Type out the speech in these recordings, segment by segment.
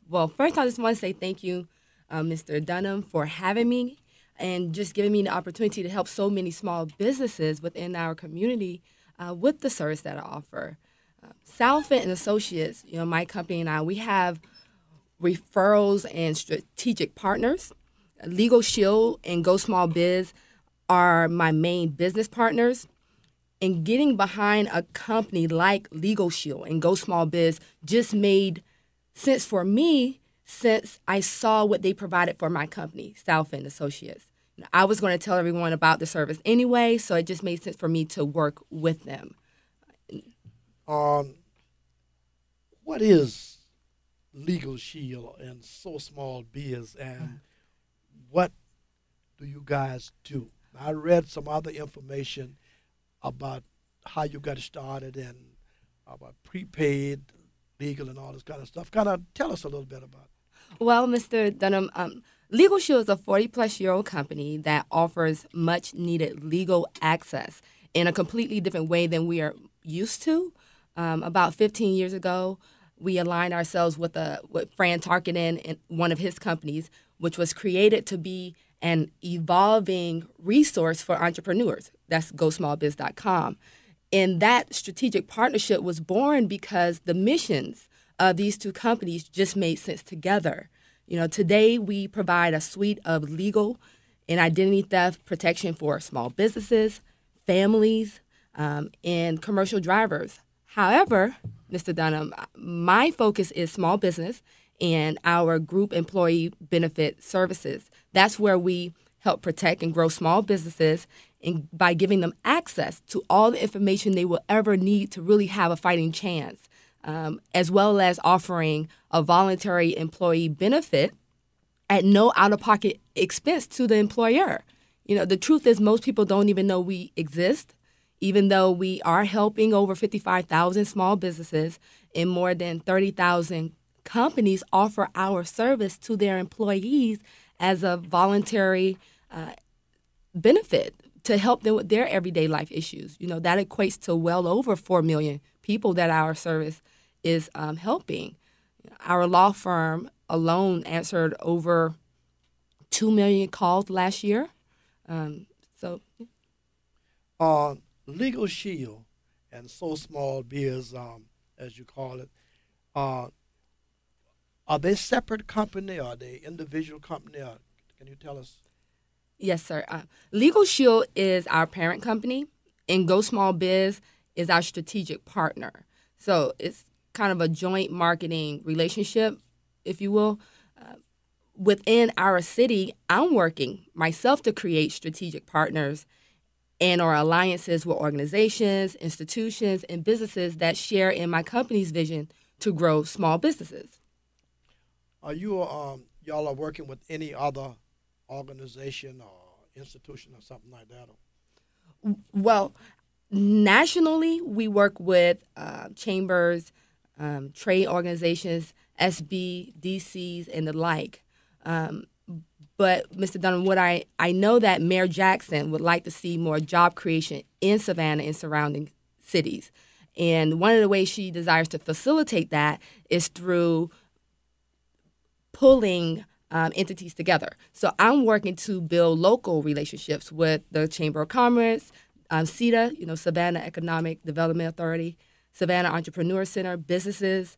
Well, first, I just want to say thank you, Mr. Dunham, for having me and just giving me the opportunity to help so many small businesses within our community with the service that I offer. Southend and Associates, my company and I, we have referrals and strategic partners. LegalShield and Go Small Biz are my main business partners. And getting behind a company like LegalShield and Go Small Biz just made sense for me since I saw what they provided for my company, Southend Associates. I was going to tell everyone about the service anyway, so it just made sense for me to work with them. Um, what is Legal Shield and So Small Biz, and what do you guys do? I read some other information about how you got started and about prepaid, legal, and all this kind of stuff. Kind of tell us a little bit about it. Well, Mr. Dunham, LegalShield is a 40-plus-year-old company that offers much needed legal access in a completely different way than we are used to. About 15 years ago, we aligned ourselves with Fran Tarkenton and one of his companies, which was created to be an evolving resource for entrepreneurs. That's GoSmallBiz.com. And that strategic partnership was born because the missions of these two companies just made sense together. Today we provide a suite of legal and identity theft protection for small businesses, families, and commercial drivers. However, Mr. Dunham, my focus is small business and our group employee benefit services. That's where we help protect and grow small businesses and by giving them access to all the information they will ever need to really have a fighting chance, as well as offering a voluntary employee benefit at no out-of-pocket expense to the employer. The truth is most people don't even know we exist, even though we are helping over 55,000 small businesses and more than 30,000 companies offer our service to their employees as a voluntary benefit to help them with their everyday life issues. That equates to well over 4 million people that our service is helping. Our law firm alone answered over 2 million calls last year. So, Legal Shield and So Small Biz, as you call it, uh, are they separate company? Or are they individual company? Or can you tell us? yes, sir. Legal Shield is our parent company, and Go Small Biz is our strategic partner. So it's kind of a joint marketing relationship, if you will. Within our city, I'm working myself to create strategic partners and or alliances with organizations, institutions, and businesses that share in my company's vision to grow small businesses. Are you y'all are working with any other organization or institution or something like that? Well, nationally, we work with chambers, trade organizations, SBDCs, and the like. Um, but, Mr. Dunham, I know that Mayor Jackson would like to see more job creation in Savannah and surrounding cities. And one of the ways she desires to facilitate that is through pulling entities together. So I'm working to build local relationships with the Chamber of Commerce, CETA, Savannah Economic Development Authority, Savannah Entrepreneur Center, businesses,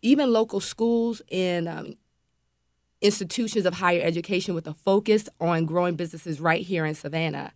even local schools and institutions of higher education with a focus on growing businesses right here in Savannah.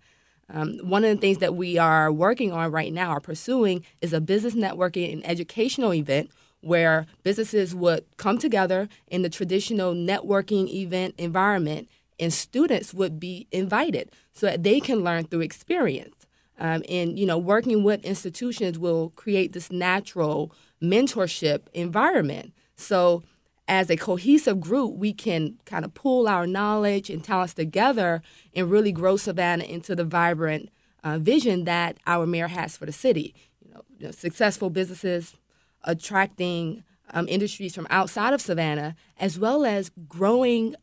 One of the things that we are working on right now, or pursuing, is a business networking and educational event where businesses would come together in the traditional networking event environment and students would be invited so that they can learn through experience. Working with institutions will create this natural mentorship environment. So as a cohesive group, we can kind of pool our knowledge and talents together and really grow Savannah into the vibrant vision that our mayor has for the city. Successful businesses attracting industries from outside of Savannah, as well as growing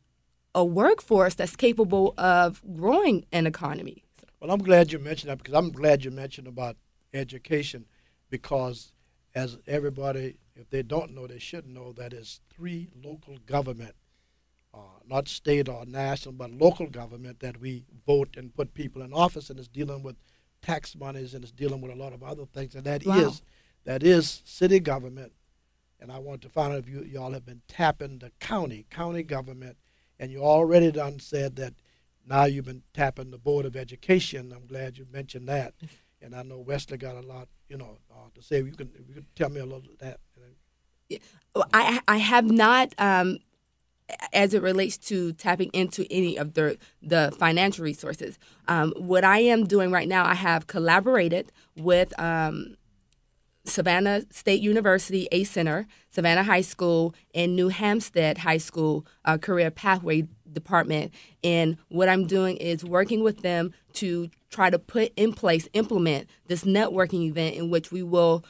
a workforce that's capable of growing an economy. Well, I'm glad you mentioned that because I'm glad you mentioned about education because as everybody if they don't know, they should know that it's three local government, not state or national, but local government that we vote and put people in office, and it's dealing with tax monies and it's dealing with a lot of other things, and Wow. that is city government. And I want to find out if y'all have been tapping the county government, and you already done said that now you've been tapping the Board of Education. I'm glad you mentioned that, and I know Wesley got a lot, to say. You can tell me a little of that. I have not, as it relates to tapping into any of the financial resources. What I am doing right now, I have collaborated with Savannah State University A Center, Savannah High School, and New Hampstead High School Career Pathway Department. And what I'm doing is working with them to try to put in place, implement this networking event in which we will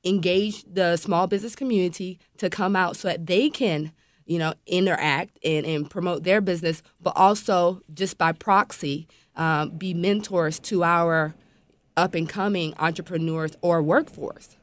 engage the small business community to come out so that they can interact and promote their business, but also just by proxy, be mentors to our up and coming entrepreneurs or workforce.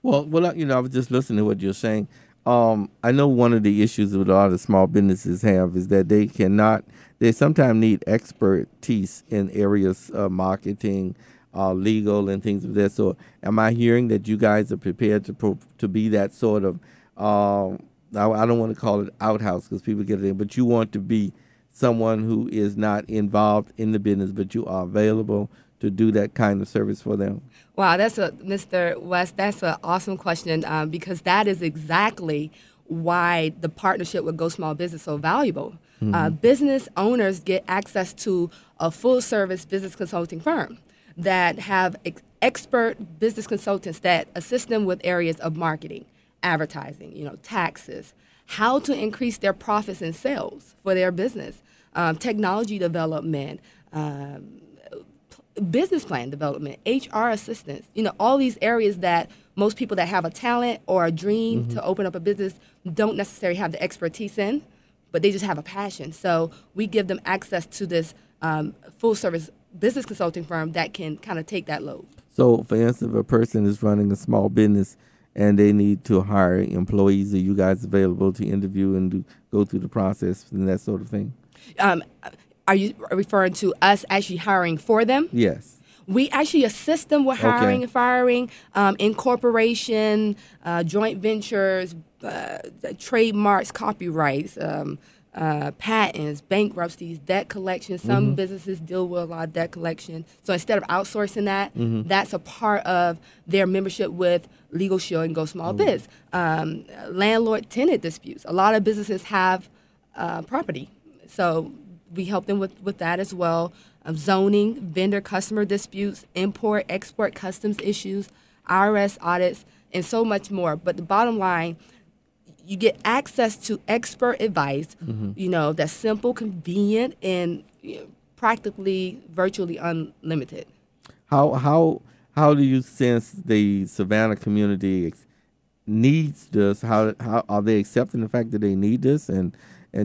I was just listening to what you're saying. I know one of the issues that a lot of small businesses have is that they sometimes need expertise in areas of marketing, legal, and things of that sort. Am I hearing that you guys are prepared to be that sort of, I don't want to call it outhouse because people get it, but you want to be someone who is not involved in the business, but you are available to do that kind of service for them? Wow, Mr. West. That's an awesome question because that is exactly why the partnership with Go Small Business is so valuable. Business owners get access to a full service business consulting firm that have expert business consultants that assist them with areas of marketing, advertising, taxes, how to increase their profits and sales for their business, technology development, business plan development, HR assistance, all these areas that most people that have a talent or a dream to open up a business don't necessarily have the expertise in, but they just have a passion. So we give them access to this full service business consulting firm that can kind of take that load. So, for instance, if a person is running a small business and they need to hire employees, are you guys available to interview and go through the process and that sort of thing? Um, are you referring to us actually hiring for them? Yes. We actually assist them with hiring Okay. and firing, incorporation, joint ventures, trademarks, copyrights, patents, bankruptcies, debt collection. Some businesses deal with a lot of debt collection. So instead of outsourcing that, that's a part of their membership with LegalShield and Go Small Biz. Landlord-tenant disputes. A lot of businesses have property. So we help them with that as well. Zoning, vendor customer disputes, import, export customs issues, IRS audits, and so much more. But the bottom line, you get access to expert advice, that's simple, convenient, and practically virtually unlimited. How how how do you sense the Savannah community needs this? How are they accepting the fact that they need this, and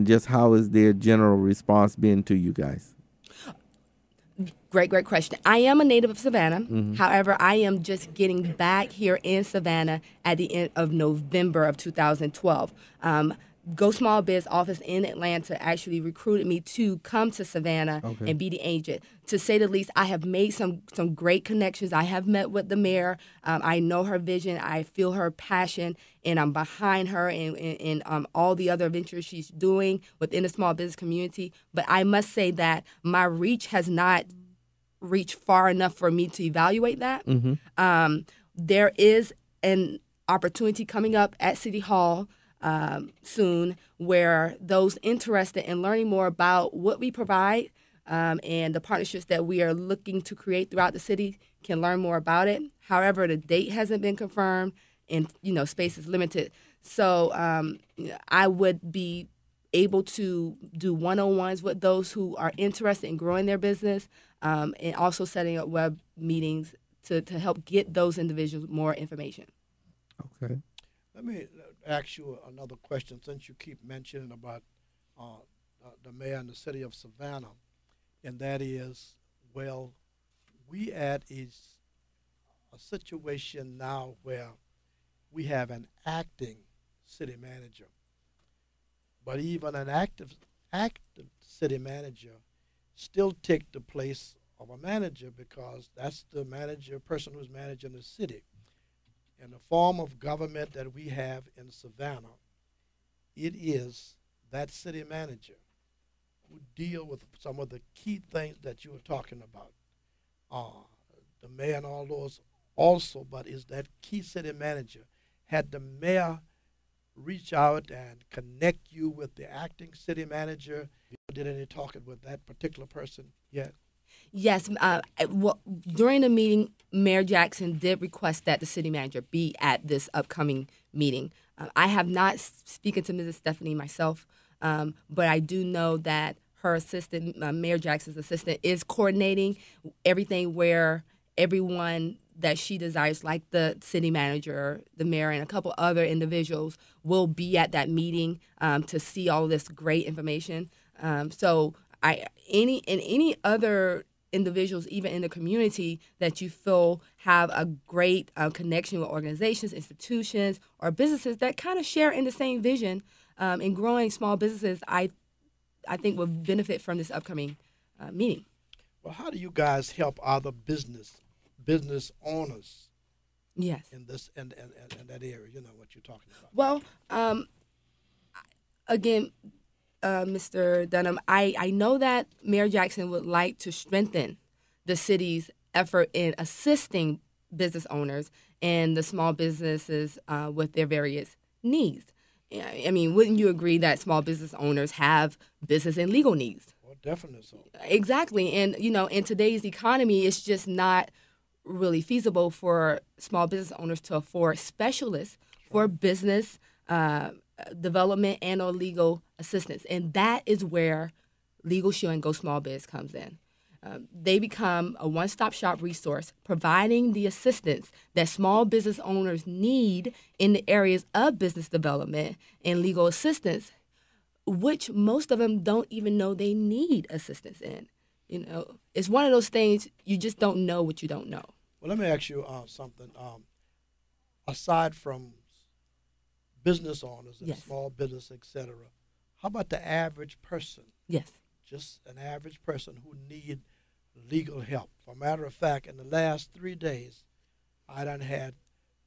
just how is their general response been to you guys? Great question. I am a native of Savannah. However, I am just getting back here in Savannah at the end of November of 2012. Go Small Biz office in Atlanta actually recruited me to come to Savannah Okay. and be the agent. To say the least, I have made some great connections. I have met with the mayor. I know her vision. I feel her passion, and I'm behind her and all the other ventures she's doing within the small business community. But I must say that my reach has not reach far enough for me to evaluate that. There is an opportunity coming up at City Hall soon where those interested in learning more about what we provide and the partnerships that we are looking to create throughout the city can learn more about it. However, the date hasn't been confirmed and space is limited. So I would be able to do one-on-ones with those who are interested in growing their business and also setting up web meetings to help get those individuals more information. Okay. Let me ask you another question since you keep mentioning about the mayor and the city of Savannah, and that is, well, we at is a situation now where we have an acting city manager. But even an active city manager still take the place of a manager because that's the manager person who's managing the city. In the form of government that we have in Savannah, it is that city manager who deal with some of the key things that you were talking about. Uh, the mayor and all those also, but is that key city manager. Had the mayor reach out and connect you with the acting city manager? You did any talking with that particular person yet? Yes, well, during the meeting, Mayor Jackson did request that the city manager be at this upcoming meeting. I have not spoken to Mrs. Stephanie myself, but I do know that her assistant, Mayor Jackson's assistant, is coordinating everything where everyone that she desires, like the city manager, the mayor, and a couple other individuals, will be at that meeting to see all this great information. So, any other individuals, even in the community, that you feel have a great connection with organizations, institutions, or businesses that kind of share in the same vision in growing small businesses, I think will benefit from this upcoming meeting. Well, how do you guys help other business owners Yes. in this and that area? You know what you're talking about. Well, again, Mr. Dunham, I know that Mayor Jackson would like to strengthen the city's effort in assisting business owners and the small businesses with their various needs. Yeah, I mean, wouldn't you agree that small business owners have business and legal needs? Well, definitely so. Exactly. And, in today's economy, it's just not really feasible for small business owners to afford specialists for business development and or legal assistance. And that is where LegalShield and Go Small Biz comes in. They become a one-stop shop resource, providing the assistance that small business owners need in the areas of business development and legal assistance, which most of them don't even know they need assistance in. It's one of those things you just don't know what you don't know. Well, let me ask you something. Aside from business owners and Yes. small business, etc., how about the average person? Yes. Just an average person who need legal help. For a matter of fact, in the last 3 days, I done had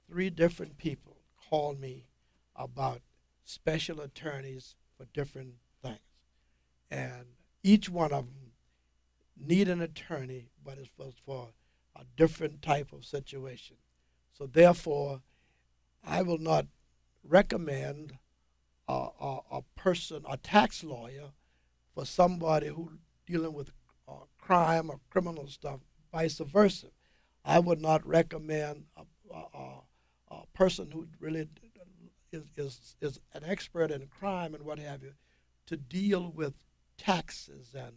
3 different people call me about special attorneys for different things. And each one of them need an attorney, but it's for a different type of situation. So therefore, I will not recommend a person, a tax lawyer, for somebody who dealing with crime or criminal stuff, vice versa. I would not recommend a person who really is an expert in crime and what have you to deal with taxes and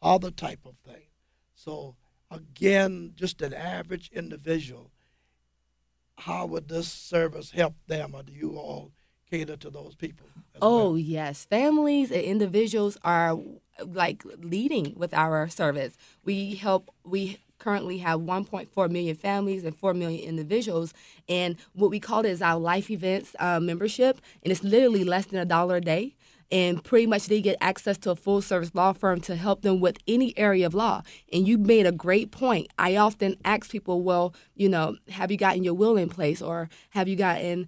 other type of thing. So again, just an average individual, how would this service help them, or do you all cater to those people as Oh, well? yes. Families and individuals are like leading with our service. We currently have 1.4 million families and 4 million individuals. And what we call it is our life events membership. And it's literally less than $1 a day. And pretty much they get access to a full service law firm to help them with any area of law. And you made a great point. I often ask people, well, have you gotten your will in place, or have you gotten,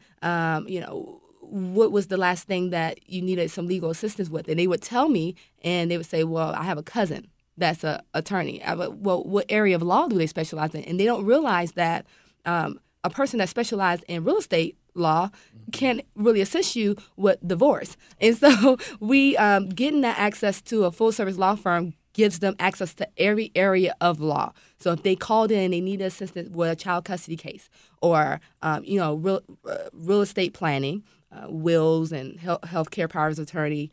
what was the last thing that you needed some legal assistance with? And they would tell me, and they would say, well, I have a cousin that's an attorney. Well, what area of law do they specialize in? And they don't realize that a person that specializes in real estate law can't really assist you with divorce. And so we getting that access to a full service law firm gives them access to every area of law. So if they called in and they need assistance with a child custody case, or real estate planning, wills and healthcare powers of attorney,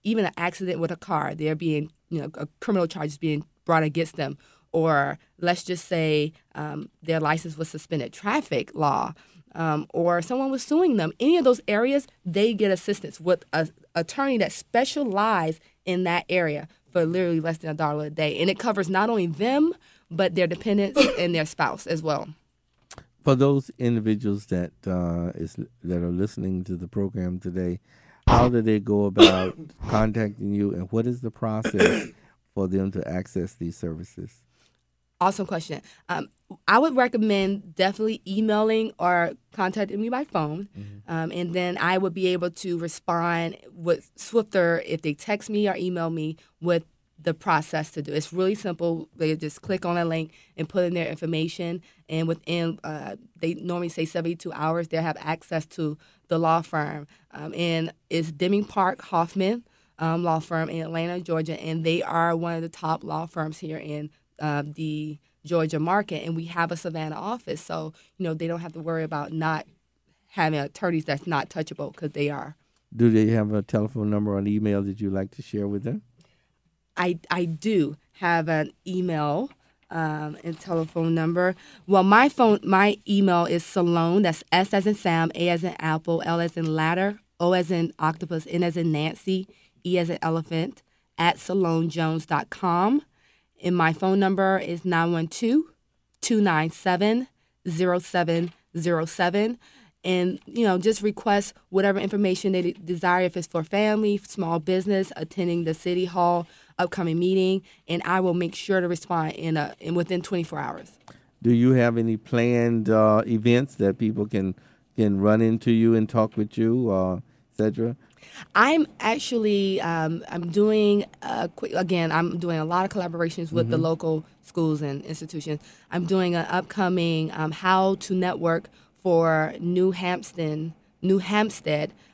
even an accident with a car, they're being a criminal charges being brought against them, or let's just say their license was suspended, traffic law, or someone was suing them. Any of those areas, they get assistance with an attorney that specializes in that area for literally less than $1 a day. And it covers not only them, but their dependents and their spouse as well. For those individuals that are listening to the program today, how do they go about contacting you, and what is the process for them to access these services? Awesome question. I would recommend definitely emailing or contacting me by phone, and then I would be able to respond with swifter if they text me or email me with the process to do. It's really simple. They just click on a link and put in their information, and within they normally say 72 hours they'll have access to the law firm. And it's Deming Park Hoffman law firm in Atlanta, Georgia, and they are one of the top law firms here in the Georgia market, and we have a Savannah office, so they don't have to worry about not having attorneys that's not touchable because they are. Do they have a telephone number or an email that you'd like to share with them? I do have an email and telephone number. Well, my email is Salone. That's S as in Sam, A as in Apple, L as in ladder, O as in octopus, N as in Nancy, E as in elephant at SaloneJones.com. And my phone number is 912-297-0707. And, just request whatever information they desire, if it's for family, small business, attending the city hall upcoming meeting, and I will make sure to respond in within 24 hours. Do you have any planned events that people can run into you and talk with you, etc.? I'm actually I'm doing I'm doing a lot of collaborations with the local schools and institutions. I'm doing an upcoming how to network for New Hampstead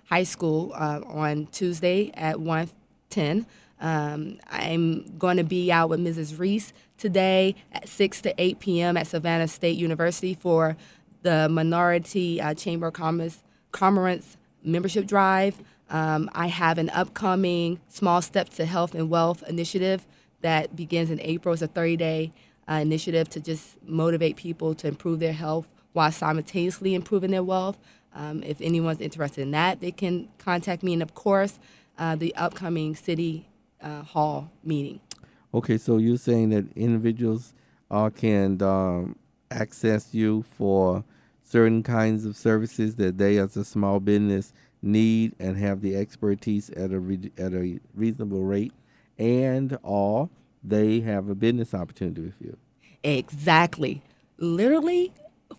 High School on Tuesday at 1:10. I'm going to be out with Mrs. Reese today at 6 to 8 p.m. at Savannah State University for the Minority Chamber of Commerce membership drive. I have an upcoming Small Steps to Health and Wealth initiative that begins in April. It's a 30-day initiative to just motivate people to improve their health while simultaneously improving their wealth. If anyone's interested in that, they can contact me. And, of course, the upcoming City Hall meeting. Okay, so you're saying that individuals can access you for certain kinds of services that they, as a small business, need and have the expertise at a reasonable rate, and or they have a business opportunity with you. Exactly. Literally,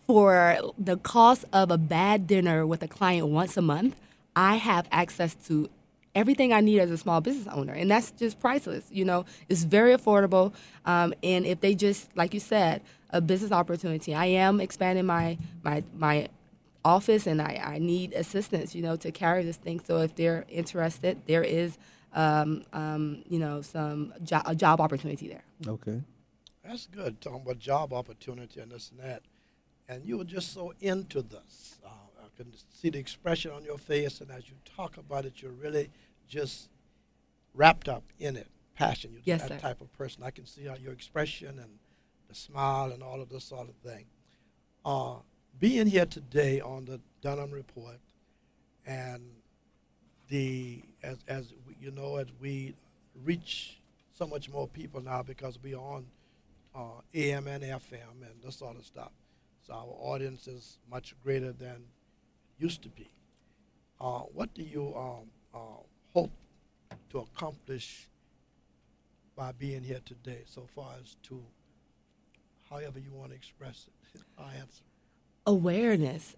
for the cost of a bad dinner with a client once a month, I have access to everything I need as a small business owner, and that's just priceless. It's very affordable, and if they just, like you said, a business opportunity. I am expanding my office, and I need assistance, to carry this thing. So if they're interested, there is, a job opportunity there. Okay. That's good, talking about job opportunity and this and that. And you were just so into this. I can see the expression on your face, and as you talk about it, you're really just wrapped up in it, passion. You're Yes, that sir. type of person. I can see how your expression and the smile and all of this sort of thing. Uh, Being here today on the Dunham report, and as we reach so much more people now because we're on AM and FM and this sort of stuff. So our audience is much greater than used to be. What do you hope to accomplish by being here today, so far as to however you want to express it? I answer. Awareness,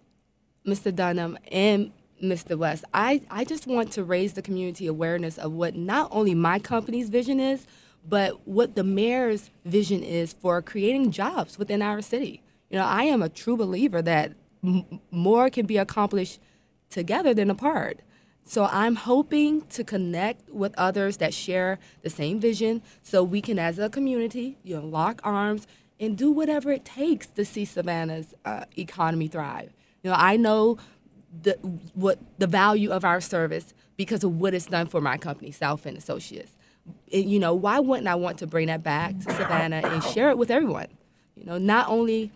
Mr. Dunham and Mr. West. I just want to raise the community awareness of what not only my company's vision is, but what the mayor's vision is for creating jobs within our city. I am a true believer that more can be accomplished together than apart. So I'm hoping to connect with others that share the same vision so we can, as a community, lock arms and do whatever it takes to see Savannah's economy thrive. I know the value of our service because of what it's done for my company, South End Associates. Why wouldn't I want to bring that back to Savannah and share it with everyone? Not only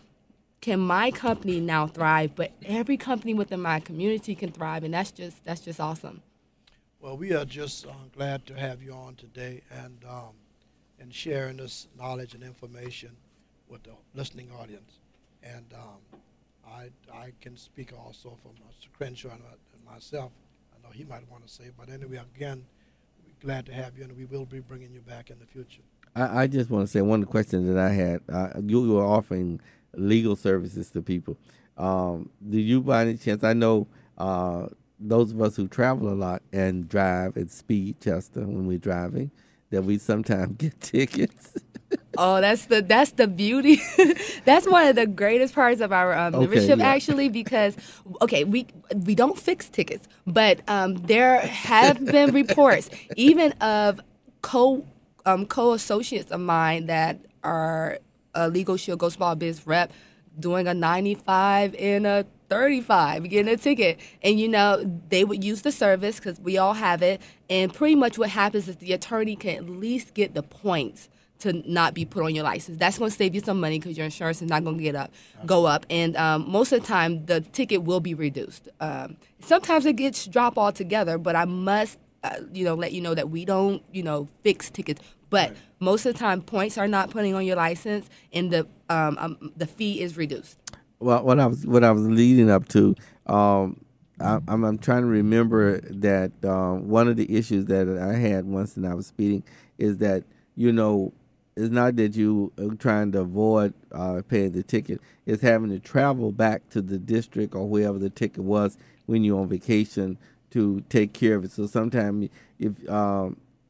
can my company now thrive, but every company within my community can thrive, and that's just awesome. Well, we are just glad to have you on today and sharing this knowledge and information with the listening audience. And I can speak also for Mr. Crenshaw and myself. I know he might want to say, but anyway, again, we're glad to have you, and we will be bringing you back in the future. I just want to say one of the questions that I had. You were offering legal services to people. Do you, by any chance? I know those of us who travel a lot and drive at speed, Chester, when we're driving, that we sometimes get tickets. Oh, that's the beauty. That's one of the greatest parts of our Okay, membership, yeah. actually, because okay, we don't fix tickets, but there have been reports even of co associates of mine that are a Legal Shield Go Small Biz rep doing a 95 and a 35, getting a ticket. And, they would use the service because we all have it. And pretty much what happens is the attorney can at least get the points to not be put on your license. That's going to save you some money because your insurance is not going to go up. And most of the time, the ticket will be reduced. Sometimes it gets dropped altogether, but I must, let you know that we don't, fix tickets. But Right. most of the time, points are not putting on your license, and the fee is reduced. Well, what I was leading up to, I'm trying to remember that one of the issues that I had once when I was speeding is that it's not that you are trying to avoid paying the ticket; it's having to travel back to the district or wherever the ticket was when you're on vacation to take care of it. So sometimes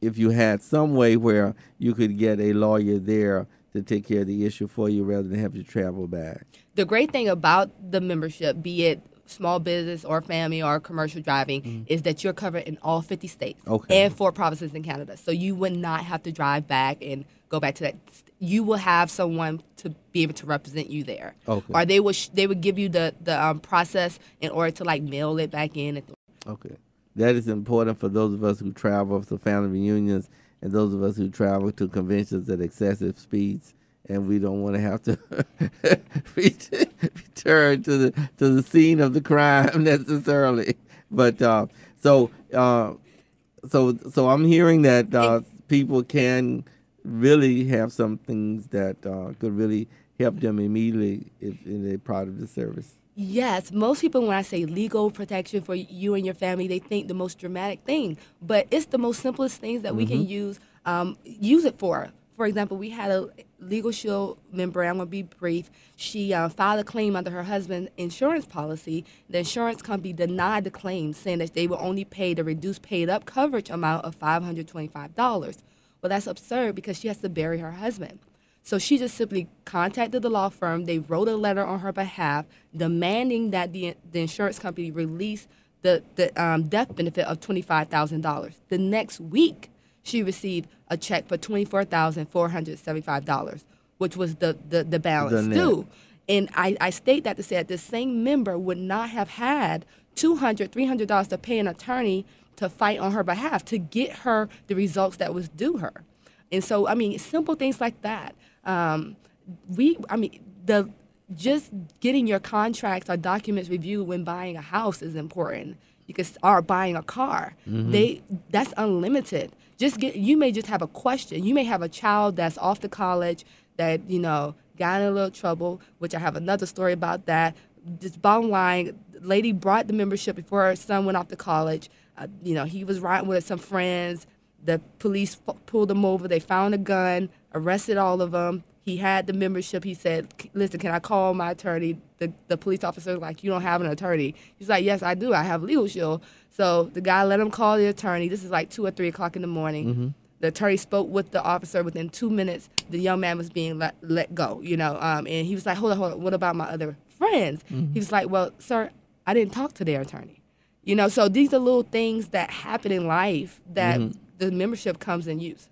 if you had some way where you could get a lawyer there to take care of the issue for you rather than have to travel back. The great thing about the membership, be it small business or family or commercial driving, is that you're covered in all 50 states Okay. and 4 provinces in Canada. So you would not have to drive back and go back to that. You will have someone to be able to represent you there. Okay. Or they would give you the process in order to like mail it back in. Okay. That is important for those of us who travel to family reunions and those of us who travel to conventions at excessive speeds, and we don't want to have to return to the scene of the crime necessarily. But so I'm hearing that people can really have some things that could really help them immediately if they're part of the service. Yes, most people, when I say legal protection for you and your family, they think the most dramatic thing, but it's the most simplest things that we can use it for. For example, we had a Legal Shield member. I'm going to be brief. She filed a claim under her husband's insurance policy. The insurance company denied the claim, saying that they will only pay the reduced paid-up coverage amount of $525. Well, that's absurd because she has to bury her husband. So she just simply contacted the law firm. They wrote a letter on her behalf demanding that the insurance company release the death benefit of $25,000. The next week, she received a check for $24,475, which was the balance The net. due. And I state that to say that the same member would not have had $200, $300 to pay an attorney to fight on her behalf to get her the results that was due her. And so, I mean, simple things like that. The just getting your contracts or documents reviewed when buying a house is important because or buying a car. That's unlimited. You may just have a question. You may have a child that's off to college that got in a little trouble, which I have another story about that. Just bottom line, the lady brought the membership before her son went off to college. He was riding with some friends. The police pulled him over. They found a gun, arrested all of them. He had the membership. He said, listen, can I call my attorney? The police officer was like, you don't have an attorney. He's like, yes, I do. I have Legal Shield. So the guy let him call the attorney. This is like 2 or 3 o'clock in the morning. The attorney spoke with the officer. Within 2 minutes, the young man was being let go, and he was like, hold on, what about my other friends? He was like, well, sir, I didn't talk to their attorney. So these are little things that happen in life that the membership comes in use.